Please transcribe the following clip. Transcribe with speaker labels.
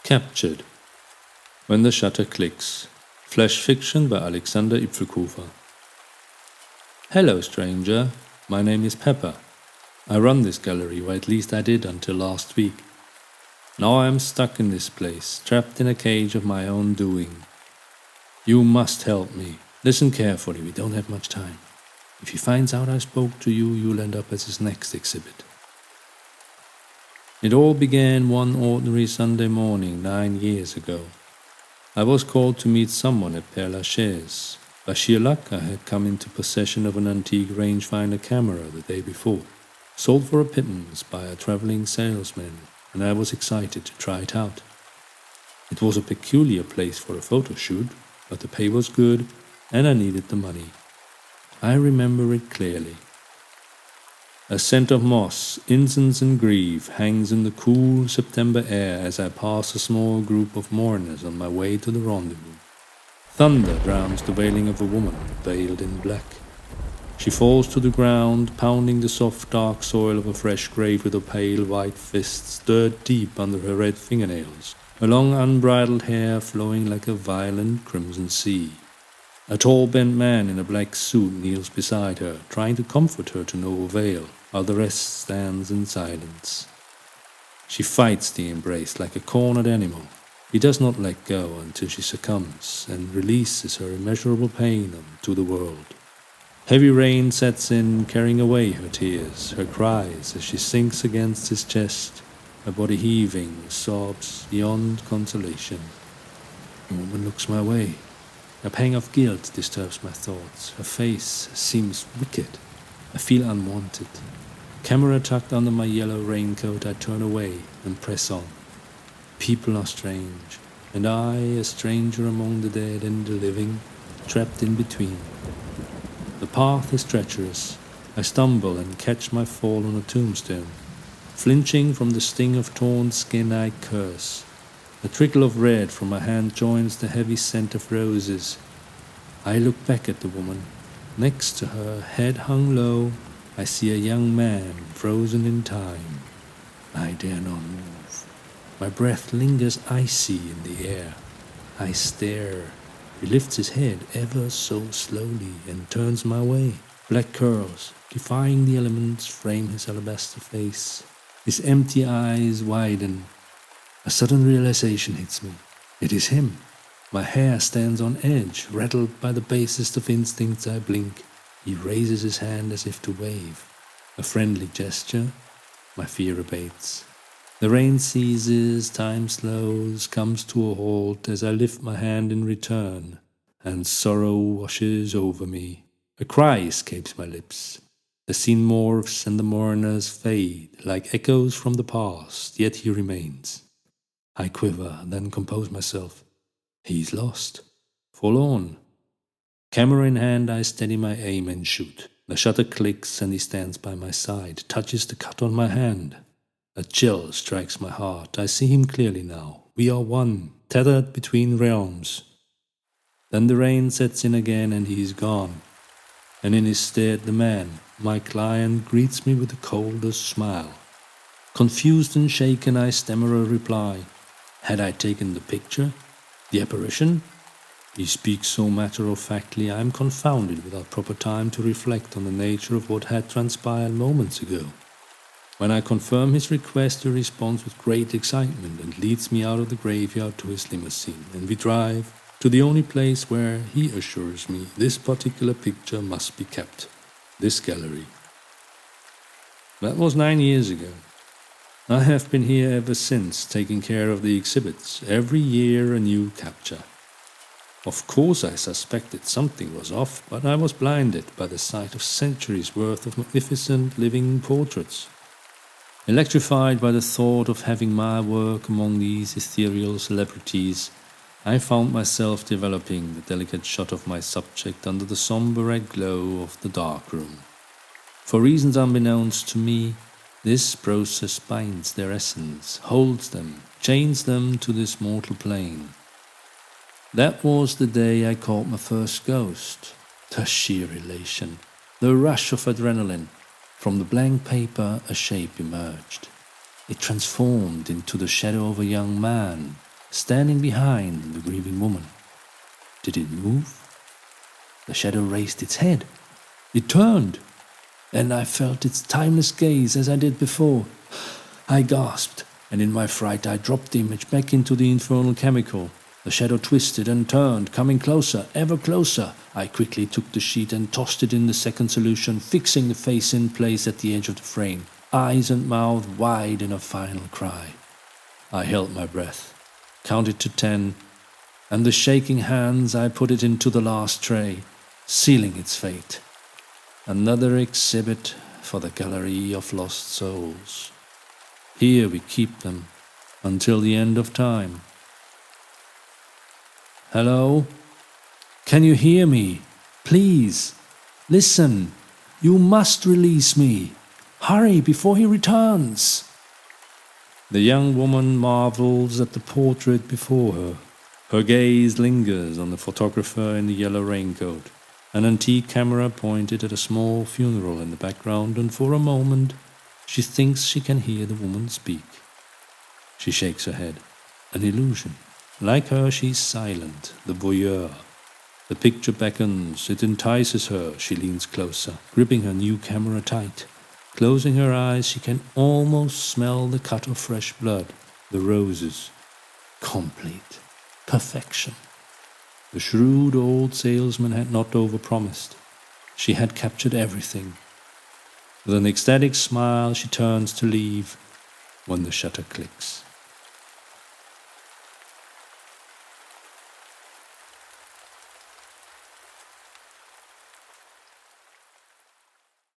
Speaker 1: Captured. When the Shutter Clicks. Flash fiction by Alexander Ipfelkofer. Hello, stranger. My name is Pepper. I run this gallery, or at least I did until last week. Now I am stuck in this place, trapped in a cage of my own doing. You must help me. Listen carefully, we don't have much time. If he finds out I spoke to you, you'll end up as his next exhibit. It all began one ordinary Sunday morning 9 years ago. I was called to meet someone at Père Lachaise. By sheer luck, I had come into possession of an antique rangefinder camera the day before, sold for a pittance by a traveling salesman, and I was excited to try it out. It was a peculiar place for a photo shoot, but the pay was good, and I needed the money. I remember it clearly. A scent of moss, incense and grief hangs in the cool September air as I pass a small group of mourners on my way to the rendezvous. Thunder drowns the wailing of a woman veiled in black. She falls to the ground, pounding the soft dark soil of a fresh grave with her pale white fists stirred deep under her red fingernails, her long unbridled hair flowing like a violent crimson sea. A tall bent man in a black suit kneels beside her, trying to comfort her to no avail, while the rest stands in silence. She fights the embrace like a cornered animal. He does not let go until she succumbs and releases her immeasurable pain onto the world. Heavy rain sets in, carrying away her tears, her cries as she sinks against his chest, her body heaving with sobs beyond consolation. The woman looks my way. A pang of guilt disturbs my thoughts. Her face seems wicked. I feel unwanted. Camera tucked under my yellow raincoat, I turn away and press on. People are strange, and I, a stranger among the dead and the living, trapped in between. The path is treacherous. I stumble and catch my fall on a tombstone. Flinching from the sting of torn skin, I curse. A trickle of red from my hand joins the heavy scent of roses. I look back at the woman. Next to her, head hung low, I see a young man frozen in time. I dare not move. My breath lingers icy in the air. I stare. He lifts his head ever so slowly and turns my way. Black curls, defying the elements, frame his alabaster face. His empty eyes widen. A sudden realization hits me. It is him. My hair stands on edge, rattled by the basest of instincts. I blink. He raises his hand as if to wave. A friendly gesture. My fear abates. The rain ceases, time slows, comes to a halt as I lift my hand in return, and sorrow washes over me. A cry escapes my lips. The scene morphs and the mourners fade like echoes from the past, yet he remains. I quiver, then compose myself. He's lost. Forlorn. Camera in hand, I steady my aim and shoot. The shutter clicks and he stands by my side, touches the cut on my hand. A chill strikes my heart. I see him clearly now. We are one, tethered between realms. Then the rain sets in again and he is gone. And in his stead the man, my client, greets me with the coldest smile. Confused and shaken, I stammer a reply. Had I taken the picture? The apparition? He speaks so matter-of-factly I am confounded without proper time to reflect on the nature of what had transpired moments ago. When I confirm his request, he responds with great excitement and leads me out of the graveyard to his limousine, and we drive to the only place where he assures me this particular picture must be kept, this gallery. That was 9 years ago. I have been here ever since, taking care of the exhibits, every year a new capture. Of course I suspected something was off, but I was blinded by the sight of centuries' worth of magnificent living portraits. Electrified by the thought of having my work among these ethereal celebrities, I found myself developing the delicate shot of my subject under the somber red glow of the darkroom. For reasons unbeknownst to me, this process binds their essence, holds them, chains them to this mortal plane. That was the day I caught my first ghost. The sheer elation, the rush of adrenaline. From the blank paper a shape emerged. It transformed into the shadow of a young man, standing behind the grieving woman. Did it move? The shadow raised its head. It turned, and I felt its timeless gaze as I did before. I gasped, and in my fright I dropped the image back into the infernal chemical. The shadow twisted and turned, coming closer, ever closer. I quickly took the sheet and tossed it in the second solution, fixing the face in place at the edge of the frame, eyes and mouth wide in a final cry. I held my breath, counted to 10, and with shaking hands I put it into the last tray, sealing its fate. Another exhibit for the gallery of lost souls. Here we keep them until the end of time. Hello? Can you hear me? Please, listen. You must release me. Hurry before he returns. The young woman marvels at the portrait before her. Her gaze lingers on the photographer in the yellow raincoat, an antique camera pointed at a small funeral in the background, and for a moment she thinks she can hear the woman speak. She shakes her head. An illusion. Like her, she's silent, the voyeur. The picture beckons, it entices her. She leans closer, gripping her new camera tight. Closing her eyes, she can almost smell the cut of fresh blood, the roses. Complete. Perfection. The shrewd old salesman had not overpromised. She had captured everything. With an ecstatic smile, she turns to leave when the shutter clicks.